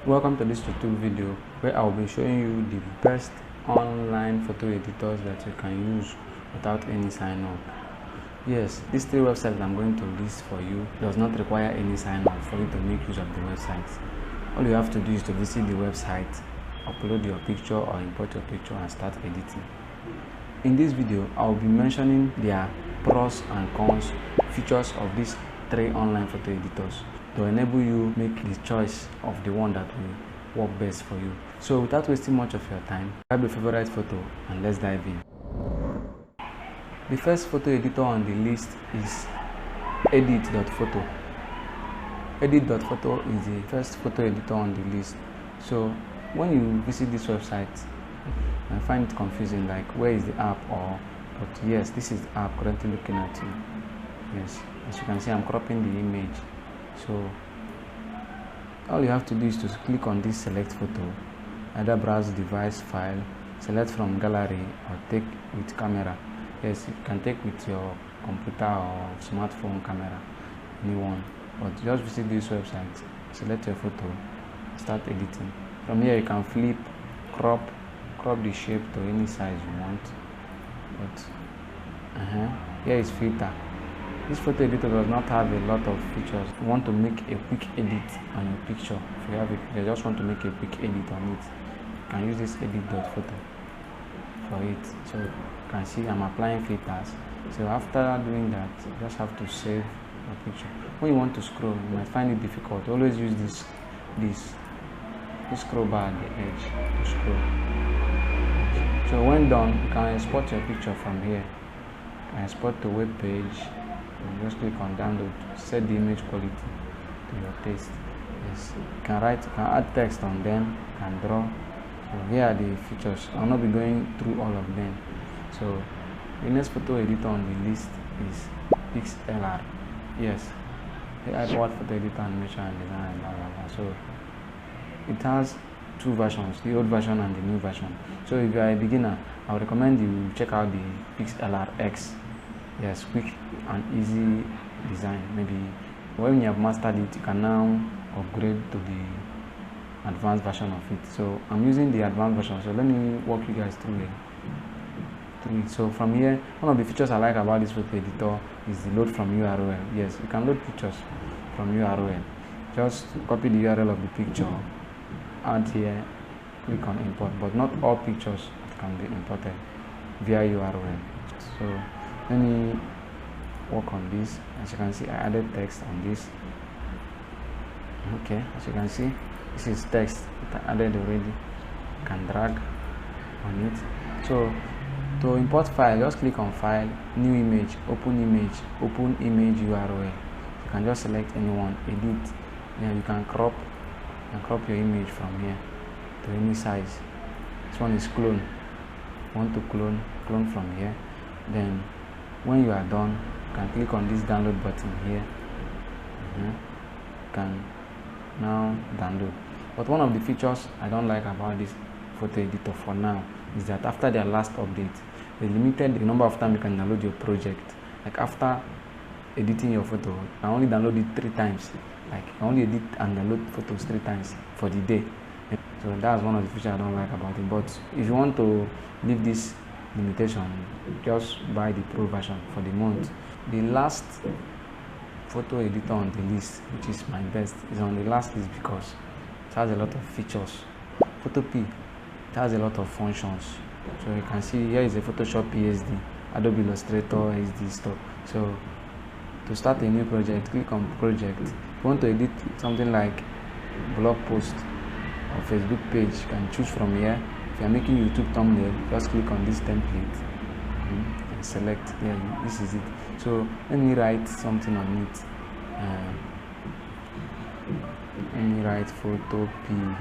Welcome to this YouTube video where I will be showing you the best online photo editors that you can use without any sign up. Yes, these three websites I'm going to list for you does not require any sign up for you to make use of the websites. All you have to do is to visit the website, upload your picture or import your picture and start editing. In this video, I will be mentioning their pros and cons features of these three online photo editors to enable you make the choice of the one that will work best for you. So without wasting much of your time, grab your favorite photo and let's dive in. The first photo editor on the list is edit.photo. Edit.photo is the first photo editor on the list. So when you visit this website, I find it confusing, like where is the app, but yes, this is the app currently looking at you. Yes, as you can see, I'm cropping the image. So all you have to do is to click on this select photo, either browse device file, select from gallery or take with camera. Yes, you can take with your computer or smartphone camera, anyone, but just visit this website, select your photo, start editing. From here you can flip, crop the shape to any size you want. But here is filter. This photo editor does not have a lot of features. If you want to make a quick edit on your picture, if you just want to make a quick edit on it, you can use this edit.photo for it. So you can see I'm applying filters. So after doing that, you just have to save your picture. When you want to scroll, you might find it difficult. Always use this scroll bar at the edge to scroll. So when done, you can export your picture from here. You can export to web page. And just click on download, set the image quality to your taste. Yes, you can add text on them, you can draw. So here are the features. I'll not be going through all of them. So the next photo editor on the list is PixLR. Yes, they add what photo editor, animation and design, blah blah blah. So it has two versions, the old version and the new version. So if you are a beginner, I would recommend you check out the PixLR X. Yes, quick and easy design. Maybe when you have mastered it, you can now upgrade to the advanced version of it. So I'm using the advanced version, so let me walk you guys through it. So from here, one of the features I like about this photo editor is the load from URL. Yes, you can load pictures from URL. Just copy the URL of the picture, add here, click on import, but not all pictures can be imported via URL. So let me work on this. As you can see, I added text on this. Okay, as you can see, this is text that I added already. You can drag on it. So to import file, just click on file, new image, open image URL. You can just select anyone, edit. Then you can crop your image from here to any size. This one is clone. You want to clone from here. Then when you are done, you can click on this download button here. You can now download. But one of the features I don't like about this photo editor for now is that after their last update, they limited the number of times you can download your project. Like after editing your photo, you can only download it 3 times. Like you can only edit and download photos 3 times for the day. So that's one of the features I don't like about it. But if you want to leave this limitation, just buy the pro version for the month. The last photo editor on the list, which is my best, is on the last list because it has a lot of features. Photopea, it has a lot of functions. So you can see here is a Photoshop PSD, Adobe Illustrator HD stuff. So to start a new project, click on project. If you want to edit something like blog post or Facebook page, you can choose from here. If you are making YouTube thumbnail, just click on this template and select. Yeah, this is it. So let me write something on it. Let me write Photopea.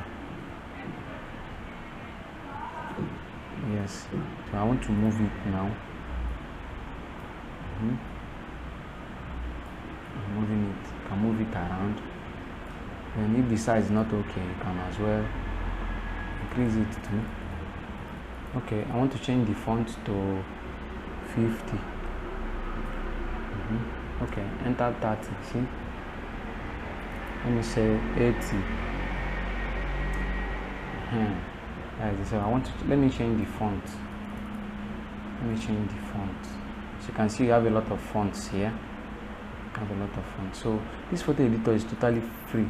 Yes. So I want to move it now. I'm moving it. You can move it around. And if the size is not okay, you can as well increase it too. Okay, I want to change the font to 50. Okay, enter 30. See, let me say 80. So I want to let me change the font. So you can see you have a lot of fonts here. So this photo editor is totally free,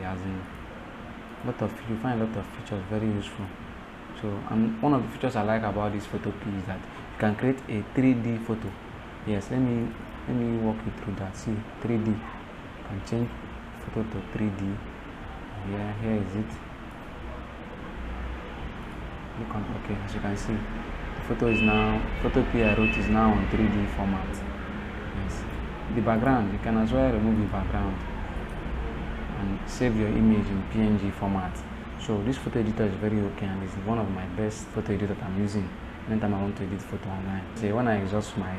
as in you find a lot of features very useful. So one of the features I like about this photo P is that you can create a 3D photo. Yes, let me walk you through that. See, 3D. You can change photo to 3D. Here is it. Click on OK. As you can see, photo P I wrote is now on 3D format. Yes. The background, you can as well remove the background and save your image in PNG format. So this photo editor is very okay, and it's one of my best photo editors I'm using anytime I want to edit photo online. So when I exhaust my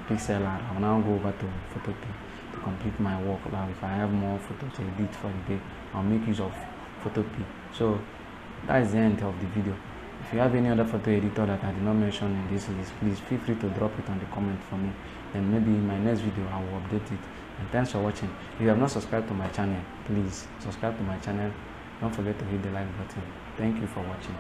pixel art, I will now go over to photo P to complete my work. Now if I have more photos to edit for the day, I'll make use of photo P. So that is the end of the video. If you have any other photo editor that I did not mention in this list, please feel free to drop it on the comment for me. Then maybe in my next video I will update it. And thanks for watching. If you have not subscribed to my channel, please subscribe to my channel. Don't forget to hit the like button. Thank you for watching.